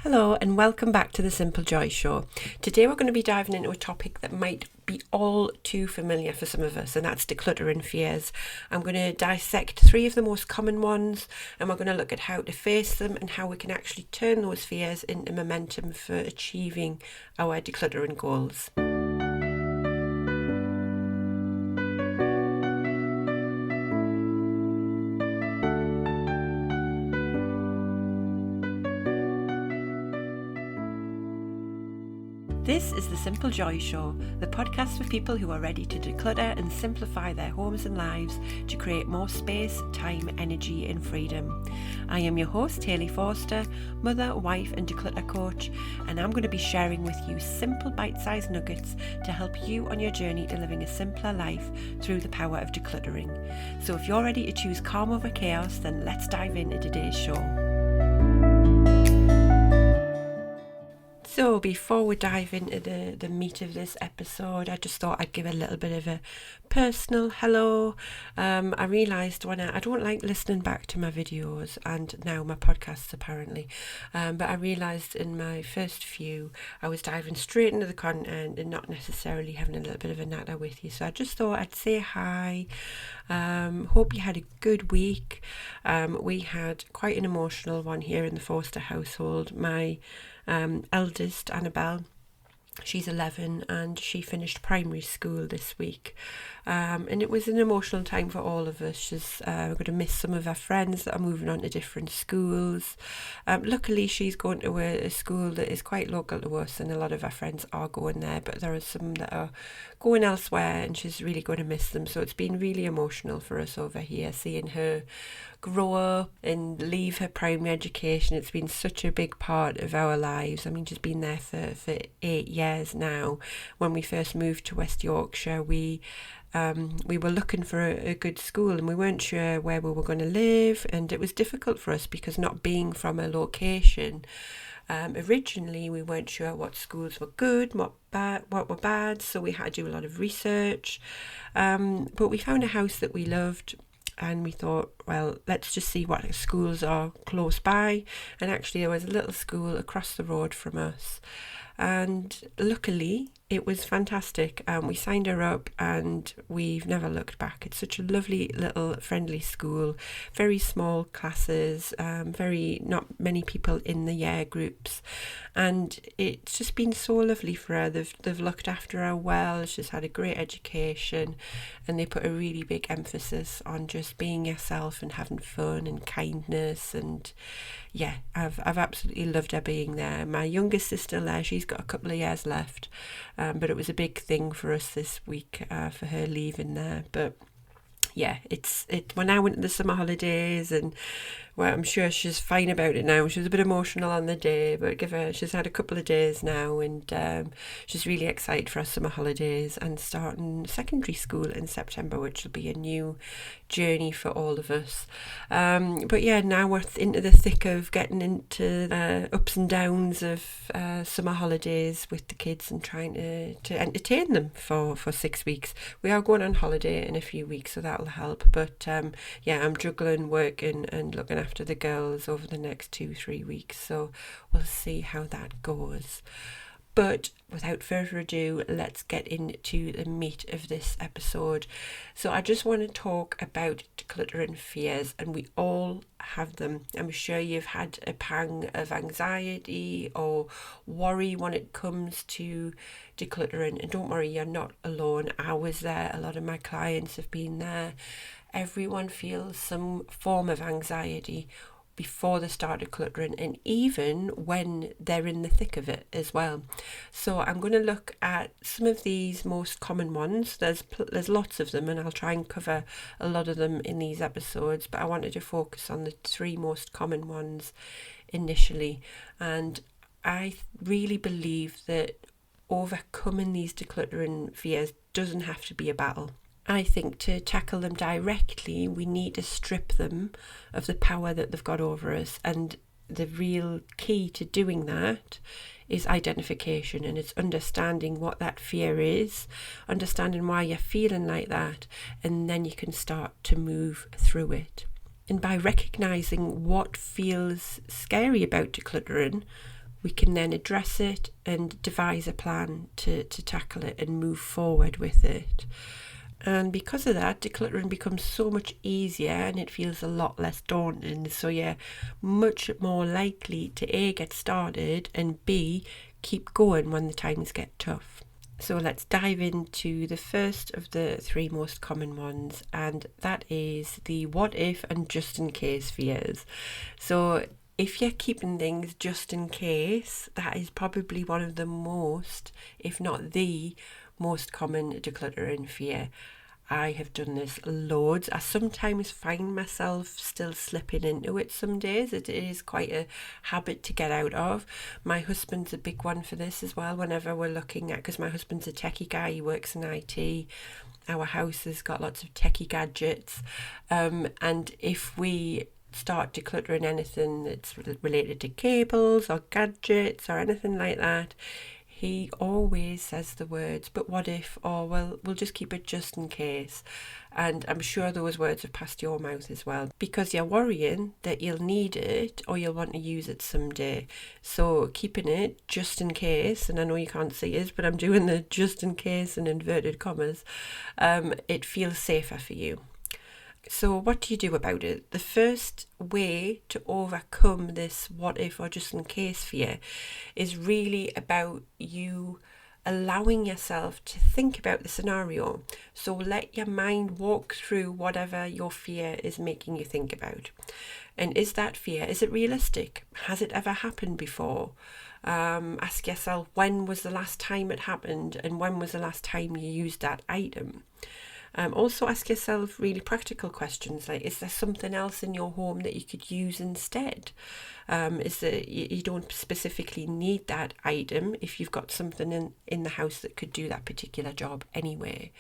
Hello and welcome back to the Simple Joy Show. Today we're going to be diving into a topic that might be all too familiar for some of us, and that's decluttering fears. I'm going to dissect 3 of the most common ones, and we're going to look at how to face them and how we can actually turn those fears into momentum for achieving our decluttering goals. This is the Simple Joy Show, the podcast for people who are ready to declutter and simplify their homes and lives to create more space, time, energy and freedom. I am your host, Hayley Forster, mother, wife and declutter coach, and I'm going to be sharing with you simple bite-sized nuggets to help you on your journey to living a simpler life through the power of decluttering. So if you're ready to choose calm over chaos, then let's dive into today's show. So before we dive into the meat of this episode, I just thought I'd give a little bit of a personal hello. I realised when I don't like listening back to my videos and now my podcasts apparently, but I realised in my first few I was diving straight into the content and not necessarily having a little bit of a natter with you. So I just thought I'd say hi. Hope you had a good week. We had quite an emotional one here in the Forster household. My eldest, Annabelle, she's 11 and she finished primary school this week, and it was an emotional time for all of us. She's going to miss some of her friends that are moving on to different schools. Luckily she's going to a school that is quite local to us and a lot of our friends are going there, but there are some that are going elsewhere and she's really going to miss them. So it's been really emotional for us over here, seeing her grow up and leave her primary education. It's been such a big part of our lives. I mean, she's been there for 8 years now. When we first moved to West Yorkshire, we were looking for a good school and we weren't sure where we were going to live, and it was difficult for us because not being from a location, originally we weren't sure what schools were good, what were bad, so we had to do a lot of research, but we found a house that we loved. And we thought, well, let's just see what schools are close by. And actually there was a little school across the road from us. And luckily it was fantastic. We signed her up and we've never looked back. It's such a lovely little friendly school, very small classes, very not many people in the year groups, and it's just been so lovely for her. They've looked after her well. She's had a great education and they put a really big emphasis on just being yourself and having fun and kindness, and yeah, I've absolutely loved her being there. My youngest sister there, she's got a couple of years left, but it was a big thing for us this week for her leaving there. But yeah, we're now into the summer holidays, and well, I'm sure she's fine about it now. She was a bit emotional on the day, but she's had a couple of days now, and she's really excited for our summer holidays and starting secondary school in September, which will be a new journey for all of us. But yeah, now we're into the thick of getting into the ups and downs of summer holidays with the kids and trying to entertain them for 6 weeks. We are going on holiday in a few weeks, so that'll help. But yeah, I'm juggling working and looking after the girls over the next 2-3 weeks, so we'll see how that goes. But without further ado, let's get into the meat of this episode. So I just want to talk about decluttering fears, and we all have them. I'm sure you've had a pang of anxiety or worry when it comes to decluttering, and don't worry, you're not alone. I was there, a lot of my clients have been there. Everyone feels some form of anxiety before they start decluttering, and even when they're in the thick of it as well. So I'm going to look at some of these most common ones. There's lots of them, and I'll try and cover a lot of them in these episodes, but I wanted to focus on the 3 most common ones initially. And I really believe that overcoming these decluttering fears doesn't have to be a battle. I think to tackle them directly, we need to strip them of the power that they've got over us. And the real key to doing that is identification, and it's understanding what that fear is, understanding why you're feeling like that, and then you can start to move through it. And by recognizing what feels scary about decluttering, we can then address it and devise a plan to tackle it and move forward with it. And because of that, decluttering becomes so much easier and it feels a lot less daunting. So you're much more likely to A, get started, and B, keep going when the times get tough. So let's dive into the first of the three most common ones, and that is the what if and just in case fears. So if you're keeping things just in case, that is probably one of the most, if not the most common decluttering fear. I have done this loads. I sometimes find myself still slipping into it some days. It is quite a habit to get out of. My husband's a big one for this as well. Whenever we're looking at, because my husband's a techie guy, he works in IT. Our house has got lots of techie gadgets. And if we start decluttering anything that's related to cables or gadgets or anything like that, he always says the words, but what if, or well, we'll just keep it just in case. And I'm sure those words have passed your mouth as well, because you're worrying that you'll need it or you'll want to use it someday. So keeping it just in case, and I know you can't see it, but I'm doing the just in case in inverted commas, it feels safer for you. So what do you do about it? The first way to overcome this what if or just in case fear is really about you allowing yourself to think about the scenario. So let your mind walk through whatever your fear is making you think about. And is that fear, is it realistic? Has it ever happened before? Ask yourself, when was the last time it happened, and when was the last time you used that item? Also ask yourself really practical questions like, is there something else in your home that you could use instead? You don't specifically need that item if you've got something in the house that could do that particular job anyway.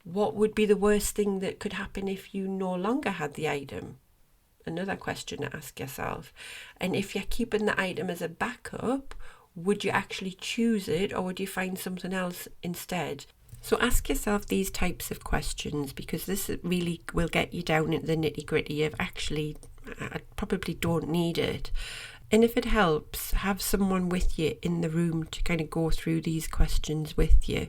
What would be the worst thing that could happen if you no longer had the item? Another question to ask yourself. And if you're keeping the item as a backup, would you actually choose it, or would you find something else instead? So ask yourself these types of questions, because this really will get you down into the nitty-gritty of actually, I probably don't need it. And if it helps, have someone with you in the room to kind of go through these questions with you.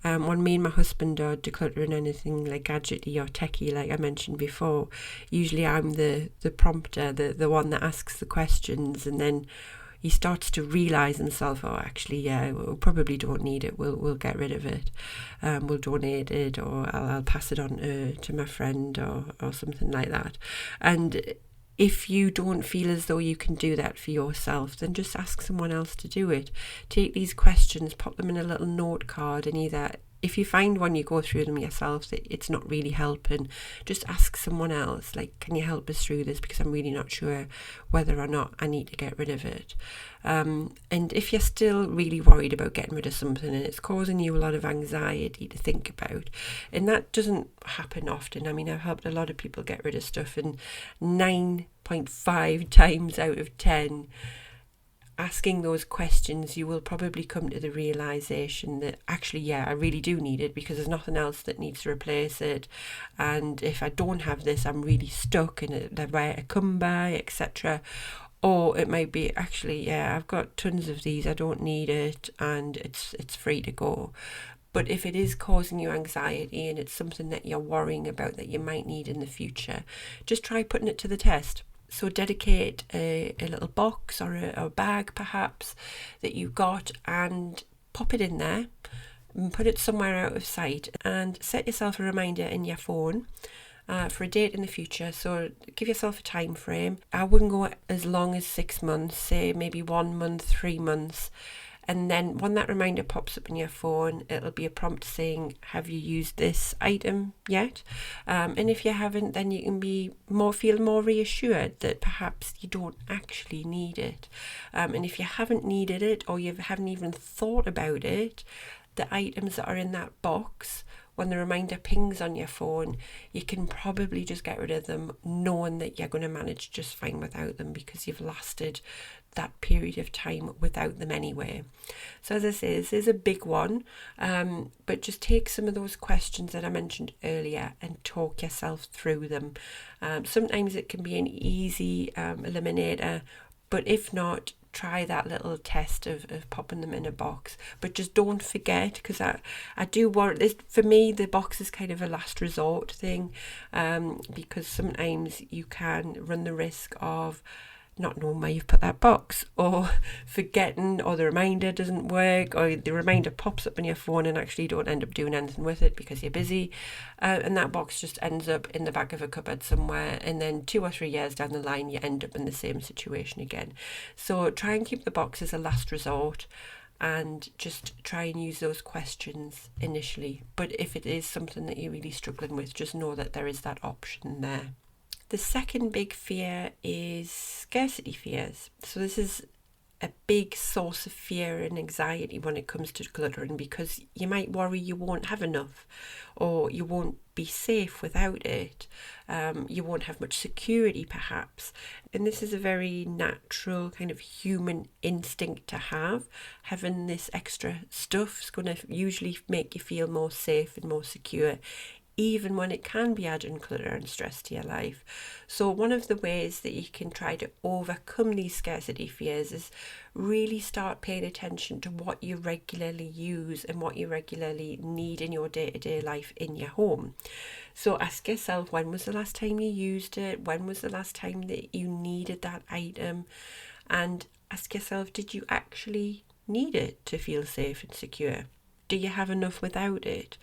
When me and my husband are decluttering anything like gadgety or techie, like I mentioned before, usually I'm the prompter, the one that asks the questions, and then he starts to realise himself, oh, actually, yeah, we probably don't need it. We'll get rid of it. We'll donate it, or I'll pass it on to my friend, or something like that. And if you don't feel as though you can do that for yourself, then just ask someone else to do it. Take these questions, pop them in a little note card, and either, if you find when you go through them yourself that it's not really helping, just ask someone else, like, can you help us through this, because I'm really not sure whether or not I need to get rid of it. And if you're still really worried about getting rid of something and it's causing you a lot of anxiety to think about, and that doesn't happen often. I mean, I've helped a lot of people get rid of stuff, and 9.5 times out of 10, asking those questions, you will probably come to the realization that actually, yeah, I really do need it, because there's nothing else that needs to replace it. And if I don't have this, I'm really stuck and they're rare to come by, etc. Or it might be, actually, yeah, I've got tons of these, I don't need it, and it's free to go. But if it is causing you anxiety and it's something that you're worrying about that you might need in the future, just try putting it to the test. So dedicate a little box or a bag perhaps that you've got, and pop it in there and put it somewhere out of sight, and set yourself a reminder in your phone for a date in the future. So give yourself a time frame. I wouldn't go as long as 6 months, say maybe 1 month, 3 months. And then when that reminder pops up on your phone, it'll be a prompt saying, have you used this item yet? And if you haven't, then you can feel more reassured that perhaps you don't actually need it. And if you haven't needed it, or you haven't even thought about it, the items that are in that box, when the reminder pings on your phone, you can probably just get rid of them, knowing that you're going to manage just fine without them, because you've lasted that period of time without them anyway. So as I say, this is a big one, but just take some of those questions that I mentioned earlier and talk yourself through them. Sometimes it can be an easy eliminator, but if not, try that little test of popping them in a box, but just don't forget, because I do want this. For me, the box is kind of a last resort thing, because sometimes you can run the risk of not knowing where you've put that box, or forgetting, or the reminder doesn't work, or the reminder pops up on your phone and actually you don't end up doing anything with it because you're busy, and that box just ends up in the back of a cupboard somewhere, and then 2 or 3 years down the line you end up in the same situation again. So try and keep the box as a last resort, and just try and use those questions initially. But if it is something that you're really struggling with, just know that there is that option there. The second big fear is scarcity fears. So this is a big source of fear and anxiety when it comes to decluttering, because you might worry you won't have enough, or you won't be safe without it. You won't have much security perhaps. And this is a very natural kind of human instinct to have. Having this extra stuff is going to usually make you feel more safe and more secure, even when it can be adding clutter and stress to your life. So one of the ways that you can try to overcome these scarcity fears is really start paying attention to what you regularly use and what you regularly need in your day-to-day life in your home. So ask yourself, when was the last time you used it? When was the last time that you needed that item? And ask yourself, did you actually need it to feel safe and secure? Do you have enough without it?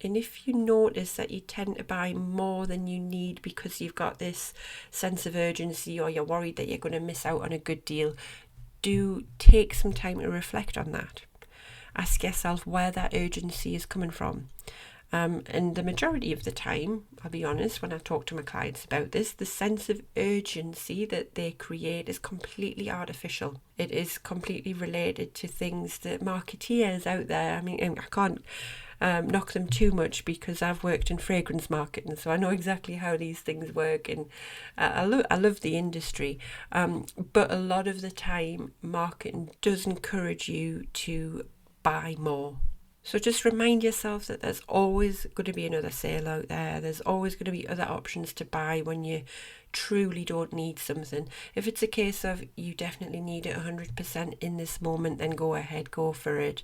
And if you notice that you tend to buy more than you need because you've got this sense of urgency, or you're worried that you're going to miss out on a good deal, do take some time to reflect on that. Ask yourself where that urgency is coming from. And the majority of the time, I'll be honest, when I talk to my clients about this, the sense of urgency that they create is completely artificial. It is completely related to things that marketeers out there, I mean, I can't knock them too much because I've worked in fragrance marketing, so I know exactly how these things work, and I love the industry, but a lot of the time marketing does encourage you to buy more. So just remind yourself that there's always going to be another sale out there. There's always going to be other options to buy when you truly don't need something. If it's a case of you definitely need it 100% in this moment, then go ahead, go for it.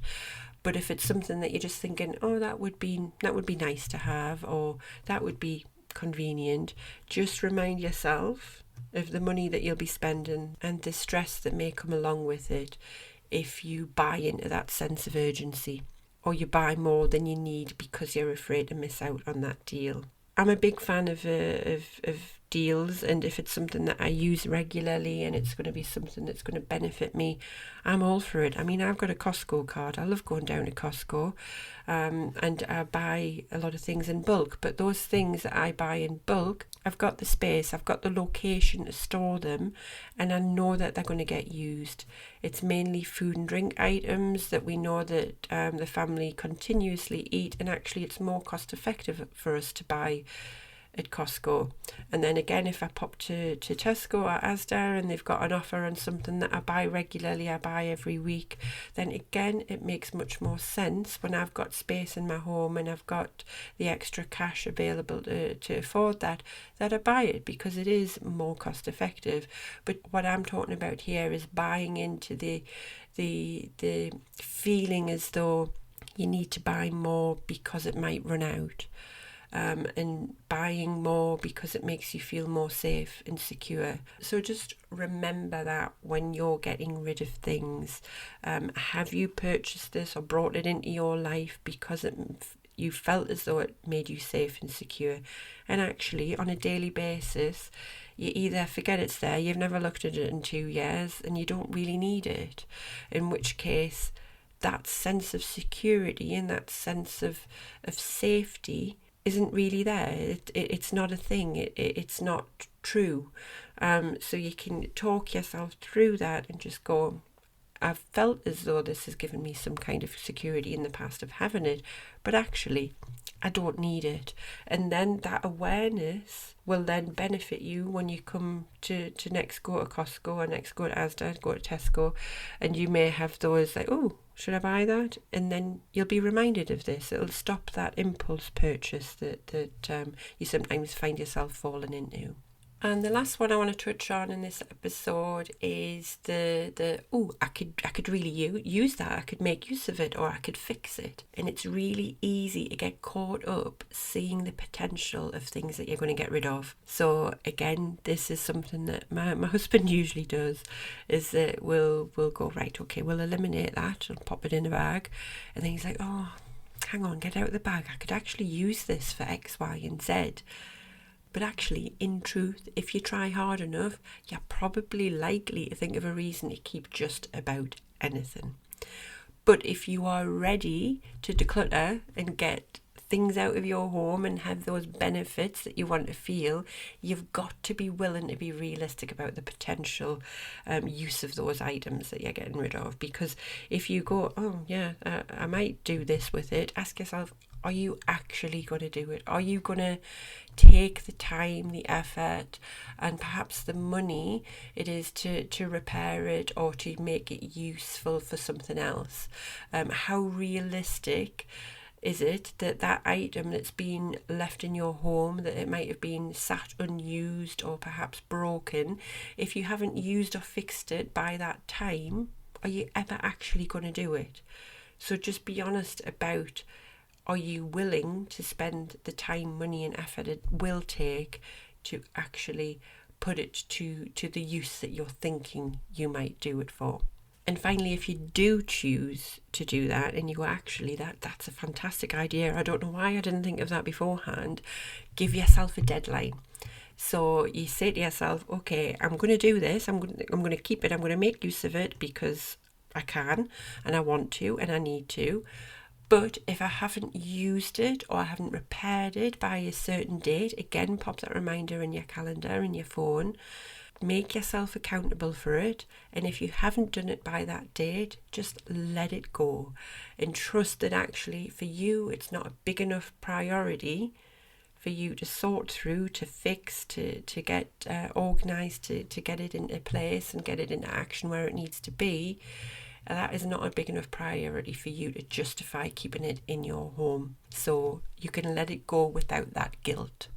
But if it's something that you're just thinking, oh, that would be nice to have, or that would be convenient, just remind yourself of the money that you'll be spending and the stress that may come along with it if you buy into that sense of urgency, or you buy more than you need because you're afraid to miss out on that deal. I'm a big fan of deals, and if it's something that I use regularly and it's going to be something that's going to benefit me, I'm all for it. I mean, I've got a Costco card. I love going down to Costco, and I buy a lot of things in bulk, but those things that I buy in bulk, I've got the space, I've got the location to store them, and I know that they're going to get used. It's mainly food and drink items that we know that the family continuously eat, and actually it's more cost effective for us to buy at Costco. And then again, if I pop to Tesco or Asda and they've got an offer on something that I buy regularly, I buy every week, then again it makes much more sense when I've got space in my home and I've got the extra cash available to afford that I buy it, because it is more cost effective. But what I'm talking about here is buying into the feeling as though you need to buy more because it might run out. And buying more because it makes you feel more safe and secure. So just remember that when you're getting rid of things. Have you purchased this or brought it into your life because you felt as though it made you safe and secure? And actually, on a daily basis, you either forget it's there, you've never looked at it in 2 years, and you don't really need it, in which case that sense of security and that sense of safety isn't really there. It's not a thing. It's not true. So you can talk yourself through that and just go, I've felt as though this has given me some kind of security in the past of having it, but actually I don't need it. And then that awareness will then benefit you when you come to next go to Costco or next go to Asda, go to Tesco, and you may have those like, oh, should I buy that? And then you'll be reminded of this. It'll stop that impulse purchase that you sometimes find yourself falling into. And the last one I want to touch on in this episode is I could really use that. I could make use of it, or I could fix it. And it's really easy to get caught up seeing the potential of things that you're going to get rid of. So again, this is something that my husband usually does, is that we'll go, right, okay, we'll eliminate that and pop it in a bag. And then he's like, oh, hang on, get out of the bag. I could actually use this for X, Y, and Z. But actually, in truth, if you try hard enough, you're probably likely to think of a reason to keep just about anything. But if you are ready to declutter and get things out of your home and have those benefits that you want to feel, you've got to be willing to be realistic about the potential use of those items that you're getting rid of. Because if you go, oh yeah, I might do this with it, ask yourself, are you actually going to do it? Are you going to take the time, the effort, and perhaps the money it is to repair it or to make it useful for something else? How realistic is it that item that's been left in your home, that it might have been sat unused or perhaps broken, if you haven't used or fixed it by that time, are you ever actually going to do it? So just be honest about, are you willing to spend the time, money and effort it will take to actually put it to the use that you're thinking you might do it for? And finally, if you do choose to do that and you go, actually, that's a fantastic idea, I don't know why I didn't think of that beforehand, give yourself a deadline. So you say to yourself, okay, I'm going to do this, I'm going to keep it, I'm going to make use of it because I can and I want to and I need to. But if I haven't used it or I haven't repaired it by a certain date, again, pop that reminder in your calendar, in your phone. Make yourself accountable for it. And if you haven't done it by that date, just let it go. And trust that actually for you, it's not a big enough priority for you to sort through, to fix, to get organised, to get it into place and get it into action where it needs to be. That is not a big enough priority for you to justify keeping it in your home. So you can let it go without that guilt.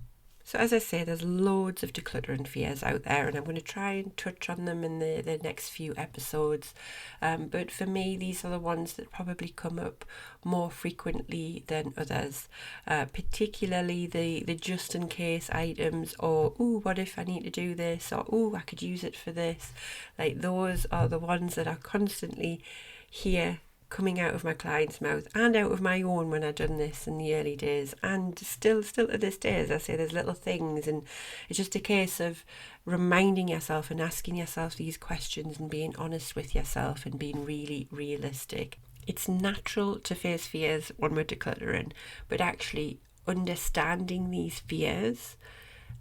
So as I say, there's loads of decluttering fears out there, and I'm going to try and touch on them in the next few episodes. But for me, these are the ones that probably come up more frequently than others, particularly the just in case items, or, ooh, what if I need to do this, or, ooh, I could use it for this. Like, those are the ones that are constantly here coming out of my client's mouth and out of my own when I've done this in the early days, and still to this day, as I say, there's little things, and it's just a case of reminding yourself and asking yourself these questions and being honest with yourself and being really realistic. It's natural to face fears when we're decluttering, but actually understanding these fears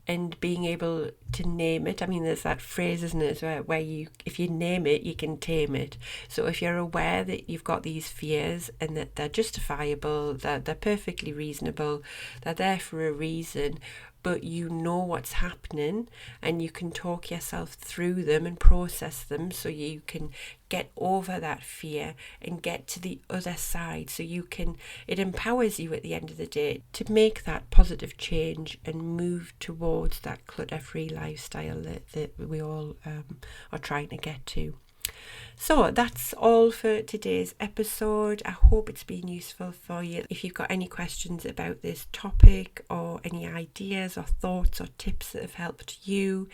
and being able to name it. I mean, there's that phrase, isn't it, where you, if you name it, you can tame it. So if you're aware that you've got these fears and that they're justifiable, that they're perfectly reasonable, they're there for a reason, but you know what's happening and you can talk yourself through them and process them so you can get over that fear and get to the other side. So it empowers you at the end of the day to make that positive change and move towards that clutter-free lifestyle that we all are trying to get to. So that's all for today's episode. I hope it's been useful for you. If you've got any questions about this topic or any ideas or thoughts or tips that have helped you,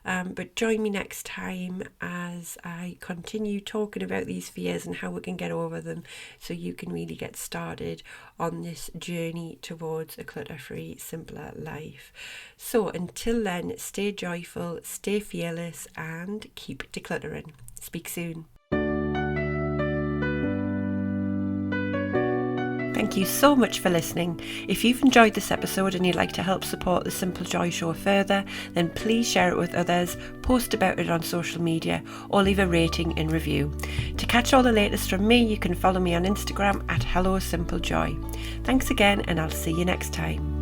but join me next time as I continue talking about these fears and how we can get over them so you can really get started on this journey towards a clutter-free, simpler life. So until then, stay joyful, stay fearless, and keep decluttering. Speak soon. Thank you so much for listening. If you've enjoyed this episode and you'd like to help support the Simple Joy Show further, then please share it with others, post about it on social media, or leave a rating and review. To catch all the latest from me, you can follow me on Instagram at HelloSimpleJoy. Thanks again, and I'll see you next time.